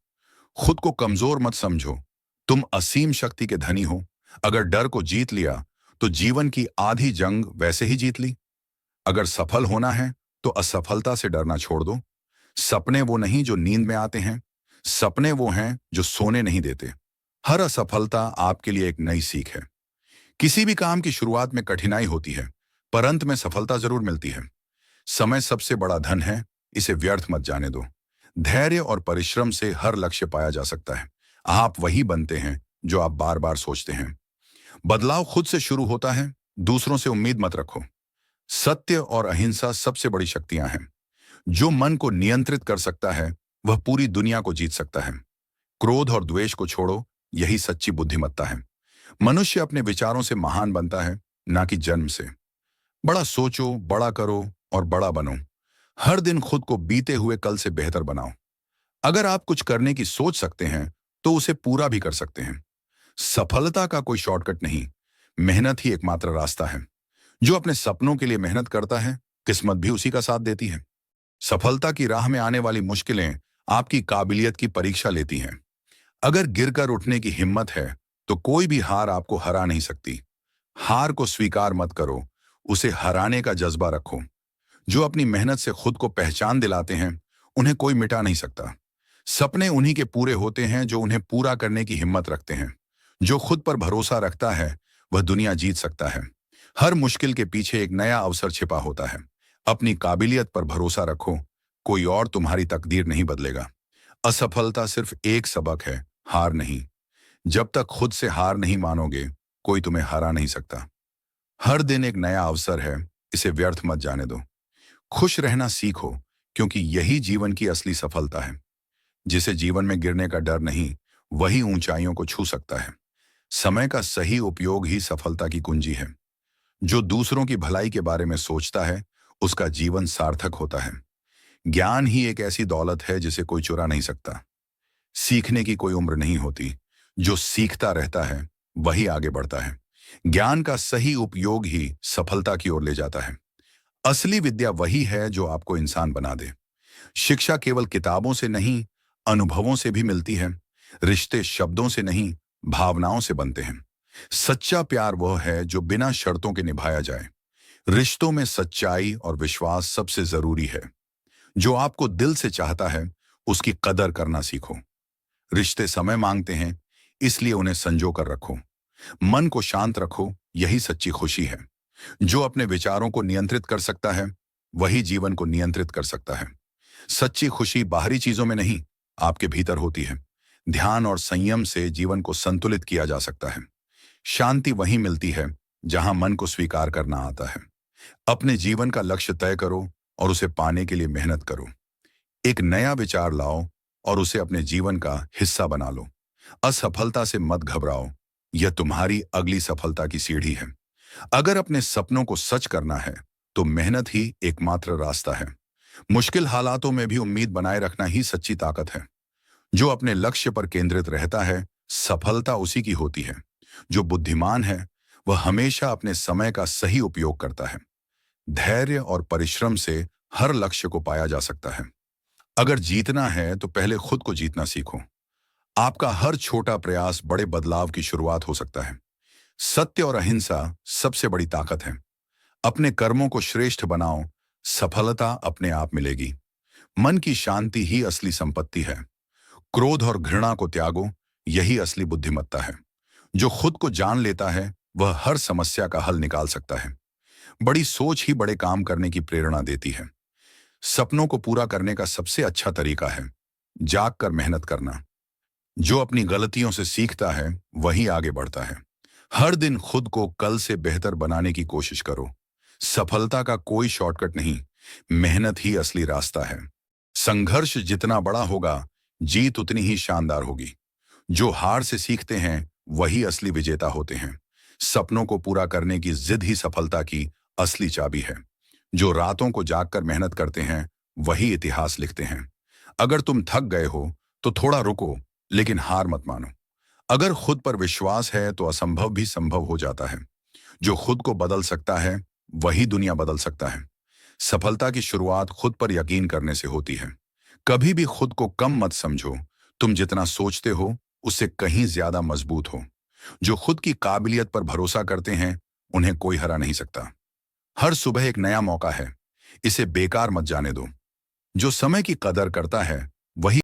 खुद को कमजोर मत समझो, तुम असीम शक्ति के धनी हो। अगर डर को जीत लिया तो जीवन की आधी जंग वैसे ही जीत ली। अगर सफल होना है तो असफलता से डरना छोड़ दो। सपने वो नहीं जो नींद में आते हैं, सपने वो हैं जो सोने नहीं देते। हर असफलता आपके लिए एक नई सीख है। किसी भी काम की शुरुआत में कठिनाई होती है, पर अंत में सफलता जरूर मिलती है। समय सबसे बड़ा धन है, इसे व्यर्थ मत जाने दो। धैर्य और परिश्रम से हर लक्ष्य पाया जा सकता है। आप वही बनते हैं जो आप बार बार सोचते हैं। बदलाव खुद से शुरू होता है, दूसरों से उम्मीद मत रखो। सत्य और अहिंसा सबसे बड़ी शक्तियां हैं। जो मन को नियंत्रित कर सकता है वह पूरी दुनिया को जीत सकता है। क्रोध और द्वेष को छोड़ो, यही सच्ची बुद्धिमत्ता है। मनुष्य अपने विचारों से महान बनता है, ना कि जन्म से। बड़ा सोचो, बड़ा करो और बड़ा बनो। हर दिन खुद को बीते हुए कल से बेहतर बनाओ। अगर आप कुछ करने की सोच सकते हैं तो उसे पूरा भी कर सकते हैं। सफलता का कोई शॉर्टकट नहीं, मेहनत ही एकमात्र रास्ता है। जो अपने सपनों के लिए मेहनत करता है, किस्मत भी उसी का साथ देती है। सफलता की राह में आने वाली मुश्किलें आपकी काबिलियत की परीक्षा लेती हैं। अगर गिरकर उठने की हिम्मत है तो कोई भी हार आपको हरा नहीं सकती। हार को स्वीकार मत करो, उसे हराने का जज्बा रखो। जो अपनी मेहनत से खुद को पहचान दिलाते हैं उन्हें कोई मिटा नहीं सकता। सपने उन्हीं के पूरे होते हैं जो उन्हें पूरा करने की हिम्मत रखते हैं। जो खुद पर भरोसा रखता है वह दुनिया जीत सकता है। हर मुश्किल के पीछे एक नया अवसर छिपा होता है। अपनी काबिलियत पर भरोसा रखो, कोई और तुम्हारी तकदीर नहीं बदलेगा। असफलता सिर्फ एक सबक है, हार नहीं। जब तक खुद से हार नहीं मानोगे कोई तुम्हें हरा नहीं सकता। हर दिन एक नया अवसर है, इसे व्यर्थ मत जाने दो। खुश रहना सीखो, क्योंकि यही जीवन की असली सफलता है। जिसे जीवन में गिरने का डर नहीं, वही ऊंचाइयों को छू सकता है। समय का सही उपयोग ही सफलता की कुंजी है। जो दूसरों की भलाई के बारे में सोचता है उसका जीवन सार्थक होता है। ज्ञान ही एक ऐसी दौलत है जिसे कोई चुरा नहीं सकता। सीखने की कोई उम्र नहीं होती, जो सीखता रहता है वही आगे बढ़ता है। ज्ञान का सही उपयोग ही सफलता की ओर ले जाता है। असली विद्या वही है जो आपको इंसान बना दे। शिक्षा केवल किताबों से नहीं, अनुभवों से भी मिलती है। रिश्ते शब्दों से नहीं, भावनाओं से बनते हैं। सच्चा प्यार वह है जो बिना शर्तों के निभाया जाए। रिश्तों में सच्चाई और विश्वास सबसे जरूरी है। जो आपको दिल से चाहता है उसकी कदर करना सीखो। रिश्ते समय मांगते हैं, इसलिए उन्हें संजो कर रखो। मन को शांत रखो, यही सच्ची खुशी है। जो अपने विचारों को नियंत्रित कर सकता है वही जीवन को नियंत्रित कर सकता है। सच्ची खुशी बाहरी चीजों में नहीं, आपके भीतर होती है। ध्यान और संयम से जीवन को संतुलित किया जा सकता है। शांति वहीं मिलती है जहां मन को स्वीकार करना आता है। अपने जीवन का लक्ष्य तय करो और उसे पाने के लिए मेहनत करो। एक नया विचार लाओ और उसे अपने जीवन का हिस्सा बना लो। असफलता से मत घबराओ, यह तुम्हारी अगली सफलता की सीढ़ी है। अगर अपने सपनों को सच करना है तो मेहनत ही एकमात्र रास्ता है। मुश्किल हालातों में भी उम्मीद बनाए रखना ही सच्ची ताकत है। जो अपने लक्ष्य पर केंद्रित रहता है, सफलता उसी की होती है। जो बुद्धिमान है वह हमेशा अपने समय का सही उपयोग करता है। धैर्य और परिश्रम से हर लक्ष्य को पाया जा सकता है। अगर जीतना है तो पहले खुद को जीतना सीखो। आपका हर छोटा प्रयास बड़े बदलाव की शुरुआत हो सकता है। सत्य और अहिंसा सबसे बड़ी ताकत है। अपने कर्मों को श्रेष्ठ बनाओ, सफलता अपने आप मिलेगी। मन की शांति ही असली संपत्ति है। क्रोध और घृणा को त्यागो, यही असली बुद्धिमत्ता है। जो खुद को जान लेता है वह हर समस्या का हल निकाल सकता है। बड़ी सोच ही बड़े काम करने की प्रेरणा देती है। सपनों को पूरा करने का सबसे अच्छा तरीका है जाग कर मेहनत करना। जो अपनी गलतियों से सीखता है वही आगे बढ़ता है। हर दिन खुद को कल से बेहतर बनाने की कोशिश करो। सफलता का कोई शॉर्टकट नहीं, मेहनत ही असली रास्ता है। संघर्ष जितना बड़ा होगा, जीत उतनी ही शानदार होगी। जो हार से सीखते हैं वही असली विजेता होते हैं। सपनों को पूरा करने की जिद ही सफलता की असली चाबी है। जो रातों को जागकर मेहनत करते हैं वही इतिहास लिखते हैं। अगर तुम थक गए हो तो थोड़ा रुको, लेकिन हार मत मानो। अगर खुद पर विश्वास है तो असंभव भी संभव हो जाता है। जो खुद को बदल सकता है वही दुनिया बदल सकता है। सफलता की शुरुआत खुद पर यकीन करने से होती है। कभी भी खुद को कम मत समझो। तुम जितना सोचते हो उससे कहीं ज्यादा मजबूत हो। जो खुद की काबिलियत पर भरोसा करते हैं उन्हें कोई हरा नहीं सकता। हर सुबह एक नया मौका है, इसे बेकार मत जाने दो। जो समय की कदर करता है वही